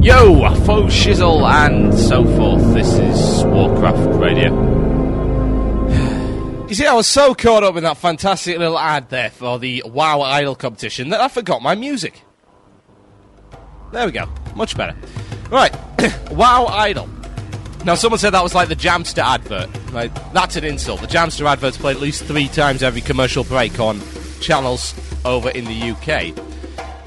Yo, faux shizzle and so forth. This is Warcraft Radio. You see, I was so caught up in that fantastic little ad there for the WoW Idol competition that I forgot my music. There we go. Much better. Right. WoW Idol. Now, someone said that was like the Jamster advert. Like, that's an insult. The Jamster advert's played at least 3 times every commercial break on channels over in the UK.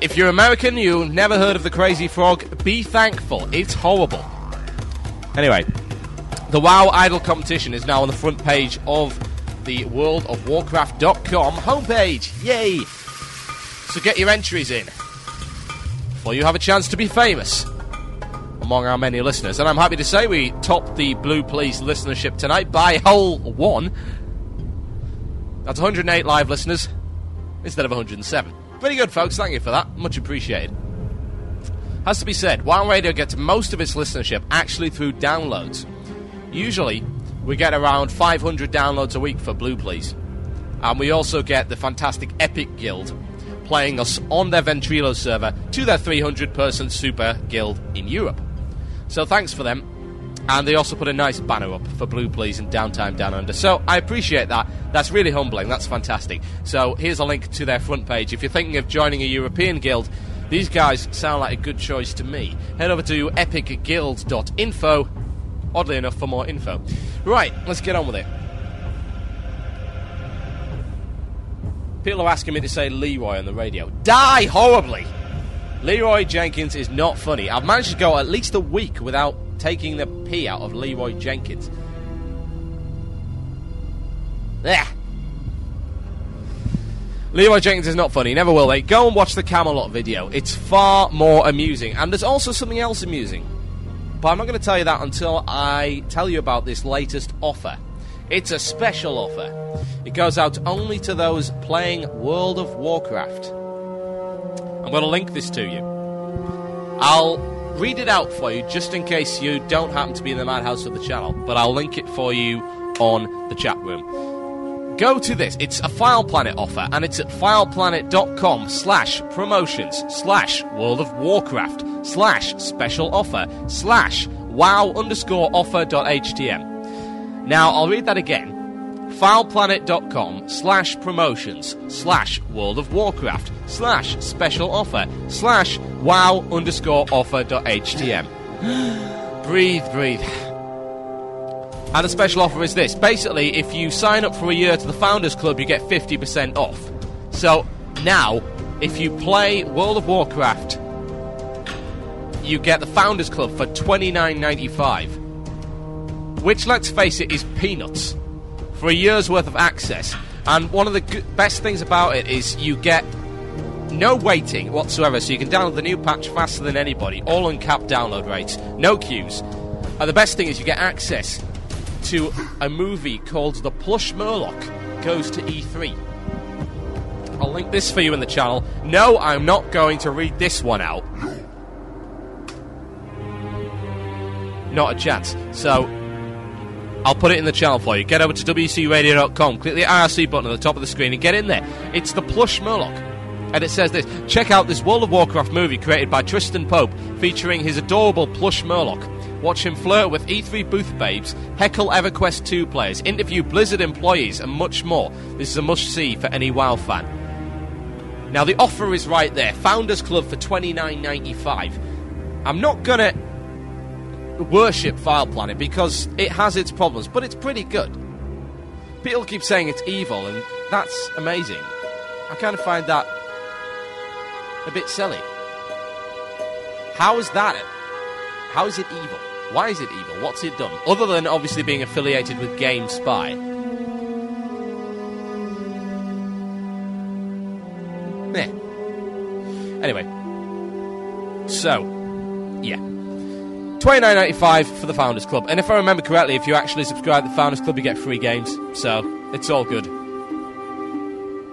If you're American, you never heard of the Crazy Frog, be thankful. It's horrible. Anyway, the WoW Idol competition is now on the front page of the worldofwarcraft.com homepage. Yay! So get your entries in, for you have a chance to be famous among our many listeners. And I'm happy to say we topped the Blue Please listenership tonight by a whole 1. That's 108 live listeners instead of 107. Pretty good, folks. Thank you for that. Much appreciated. Has to be said, WoW Radio gets most of its listenership actually through downloads. Usually, we get around 500 downloads a week for Blue Please. And we also get the fantastic Epic Guild playing us on their Ventrilo server to their 300-person super guild in Europe. So thanks for them. And they also put a nice banner up for Blue Please and Downtime Down Under. So I appreciate that. That's really humbling. That's fantastic. So here's a link to their front page. If you're thinking of joining a European guild, these guys sound like a good choice to me. Head over to epicguild.info, oddly enough, for more info. Right, let's get on with it. People are asking me to say Leroy on the radio. Die horribly! Leroy Jenkins is not funny. I've managed to go at least a week without taking the pee out of Leroy Jenkins. Ugh. Leroy Jenkins is not funny, never will be. Go and watch the Camelot video. It's far more amusing. And there's also something else amusing. But I'm not going to tell you that until I tell you about this latest offer. It's a special offer. It goes out only to those playing World of Warcraft. I'm going to link this to you. I'll read it out for you just in case you don't happen to be in the madhouse of the channel, but I'll link it for you on the chat room. Go to this. It's a FilePlanet offer, and it's at fileplanet.com/promotions/World of Warcraft/special offer/wow_offer.htm. Now, I'll read that again. fileplanet.com/promotions/World of Warcraft/special offer/wow_offer.htm. Breathe. And the special offer is this. Basically, if you sign up for a year to the Founders Club, you get 50% off. So, now, if you play World of Warcraft, you get the Founders Club for $29.95. Which, let's face it, is peanuts for a year's worth of access. And one of the best things about it is you get no waiting whatsoever, so you can download the new patch faster than anybody, all uncapped download rates, no queues. And the best thing is you get access to a movie called The Plush Murloc Goes to E3. I'll link this for you in the channel. No, I'm not going to read this one out. Not a chance. So I'll put it in the channel for you. Get over to wcradio.com, click the IRC button at the top of the screen and get in there. It's The Plush Murloc. And it says this: check out this World of Warcraft movie created by Tristan Pope, featuring his adorable Plush Murloc. Watch him flirt with E3 booth babes, heckle EverQuest 2 players, interview Blizzard employees, and much more. This is a must-see for any WoW fan. Now, the offer is right there. Founders Club for $29.95. I'm not going to worship FilePlanet because it has its problems, but it's pretty good. People keep saying it's evil, and that's amazing. I kind of find that a bit silly. How is that? How is it evil? Why is it evil? What's it done? Other than obviously being affiliated with GameSpy. Anyway. So, yeah. $29.95 for the Founders Club. And if I remember correctly, if you actually subscribe to the Founders Club, you get free games. So, it's all good.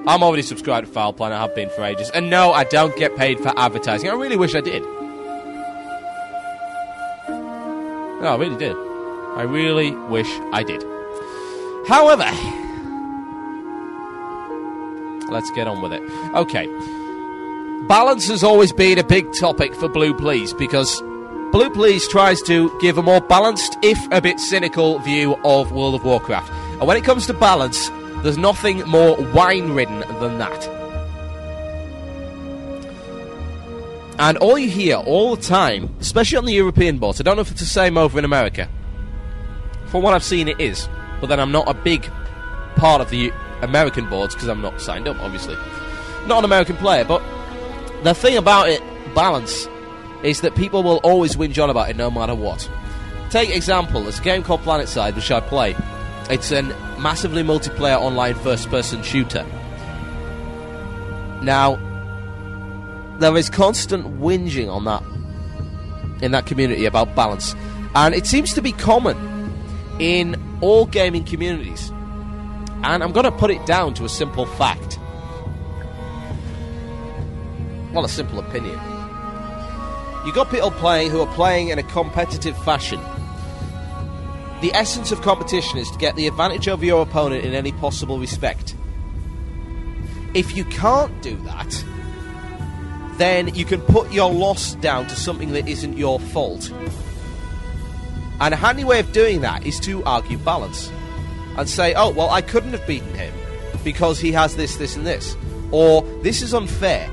I'm already subscribed to FilePlanet. I have been for ages. And no, I don't get paid for advertising. I really wish I did. No, I really did. I really wish I did. However, let's get on with it. Okay. Balance has always been a big topic for Blue Please because Blue Please tries to give a more balanced, if a bit cynical, view of World of Warcraft. And when it comes to balance, there's nothing more wine-ridden than that. And all you hear all the time, especially on the European boards, I don't know if it's the same over in America. From what I've seen, it is. But then I'm not a big part of the American boards because I'm not signed up, obviously. Not an American player, but the thing about it, balance, is that people will always whinge on about it no matter what. Take example, there's a game called PlanetSide, which I play. It's a massively multiplayer online first-person shooter. Now, there is constant whinging on that in that community about balance, and it seems to be common in all gaming communities. And I'm going to put it down to a simple fact. Well, a simple opinion. You got people playing who are playing in a competitive fashion. The essence of competition is to get the advantage over your opponent in any possible respect. If you can't do that, then you can put your loss down to something that isn't your fault. And a handy way of doing that is to argue balance. And say, oh, well, I couldn't have beaten him because he has this, this, and this. Or, this is unfair.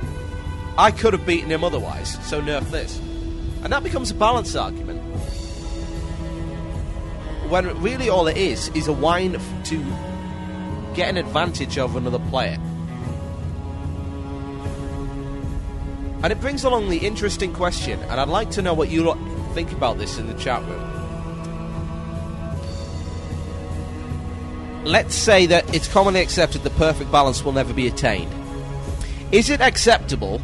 I could have beaten him otherwise, so nerf this. And that becomes a balance argument. When really all it is a whine to get an advantage over another player. And it brings along the interesting question, and I'd like to know what you think about this in the chat room. Let's say that it's commonly accepted that perfect balance will never be attained. Is it acceptable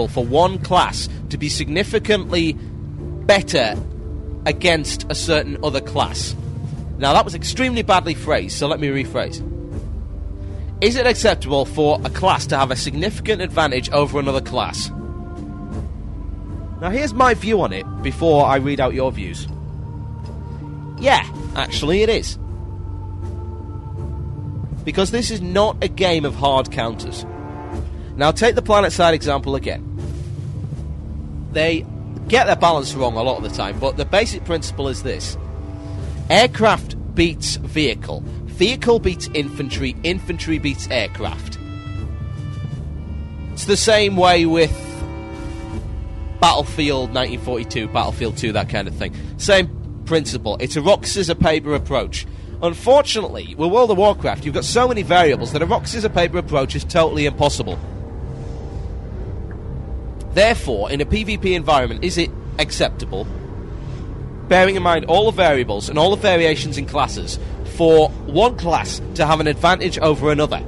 for one class to be significantly better against a certain other class? Now, that was extremely badly phrased, so let me rephrase. Is it acceptable for a class to have a significant advantage over another class? Now, here's my view on it before I read out your views. Yeah, actually it is. Because this is not a game of hard counters. Now, take the PlanetSide example again. They get their balance wrong a lot of the time, but the basic principle is this. Aircraft beats vehicle. Vehicle beats infantry. Infantry beats aircraft. It's the same way with Battlefield 1942, Battlefield 2, that kind of thing. Same principle. It's a rock, scissor, paper approach. Unfortunately, with World of Warcraft, you've got so many variables that a rock, scissor, paper approach is totally impossible. Therefore, in a PvP environment, is it acceptable, bearing in mind all the variables and all the variations in classes, for one class to have an advantage over another?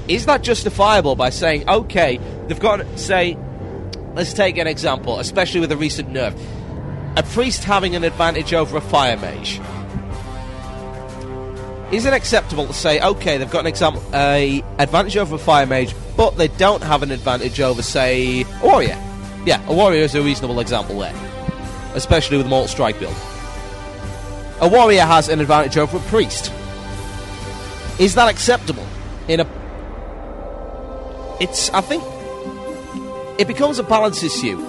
Is that justifiable by saying, okay, they've got, say, let's take an example, especially with a recent nerf, a priest having an advantage over a fire mage. Is it acceptable to say, okay, they've got an advantage over a fire mage, but they don't have an advantage over, say, a warrior? Yeah, a warrior is a reasonable example there, especially with the Mortal Strike build. A warrior has an advantage over a priest. Is that acceptable? I think it becomes a balance issue.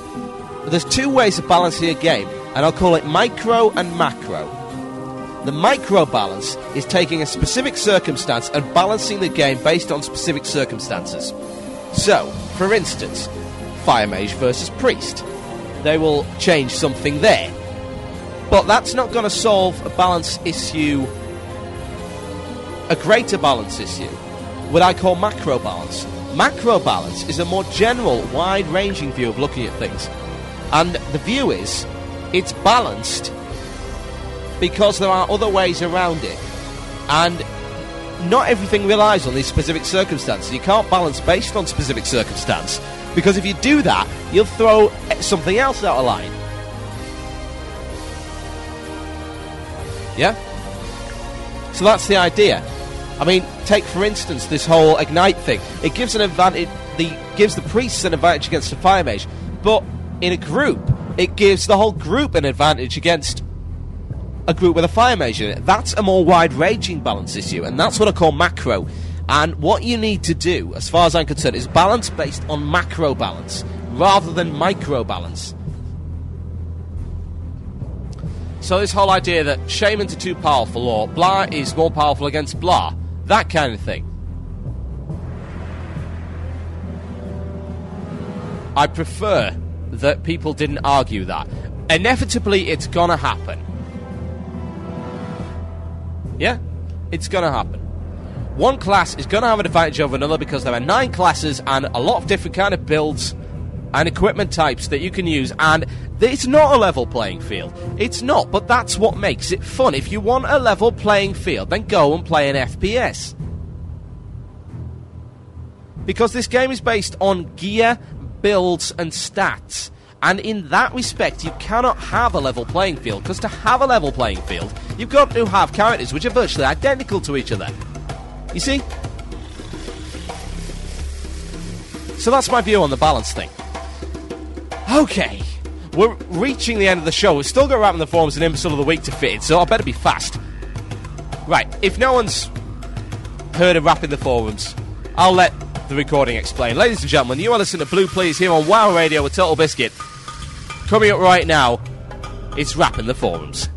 There's two ways of balancing a game, and I'll call it micro and macro. The micro balance is taking a specific circumstance and balancing the game based on specific circumstances. So, for instance, fire mage versus priest. They will change something there. But that's not going to solve a balance issue, a greater balance issue, what I call macro balance. Macro balance is a more general, wide-ranging view of looking at things. And the view is, it's balanced because there are other ways around it. And not everything relies on these specific circumstances. You can't balance based on specific circumstance, because if you do that, you'll throw something else out of line. Yeah? So that's the idea. I mean, take for instance this whole Ignite thing. It gives an advantage, gives the priests an advantage against the fire mage, but in a group, it gives the whole group an advantage against a group with a fire mage in it. That's a more wide-ranging balance issue, and that's what I call macro. And what you need to do, as far as I'm concerned, is balance based on macro balance, rather than micro-balance. So this whole idea that Shaymans are too powerful, or blah is more powerful against blah, that kind of thing. I prefer that people didn't argue that. Inevitably, it's gonna happen. Yeah, it's gonna happen. One class is gonna have an advantage over another because there are 9 classes and a lot of different kind of builds and equipment types that you can use, and it's not a level playing field. It's not, but that's what makes it fun. If you want a level playing field, then go and play an FPS. Because this game is based on gear, builds, and stats. And in that respect, you cannot have a level playing field, because to have a level playing field, you've got to have characters which are virtually identical to each other. You see? So that's my view on the balance thing. Okay, we're reaching the end of the show. We've still got Rap in the Forums and Imbecile of the Week to fit in, so I better be fast. Right, if no one's heard of Rap in the Forums, I'll let the recording explain. Ladies and gentlemen, you are listening to Blue Please here on WoW Radio with Total Biscuit. Coming up right now, it's Rap in the Forums.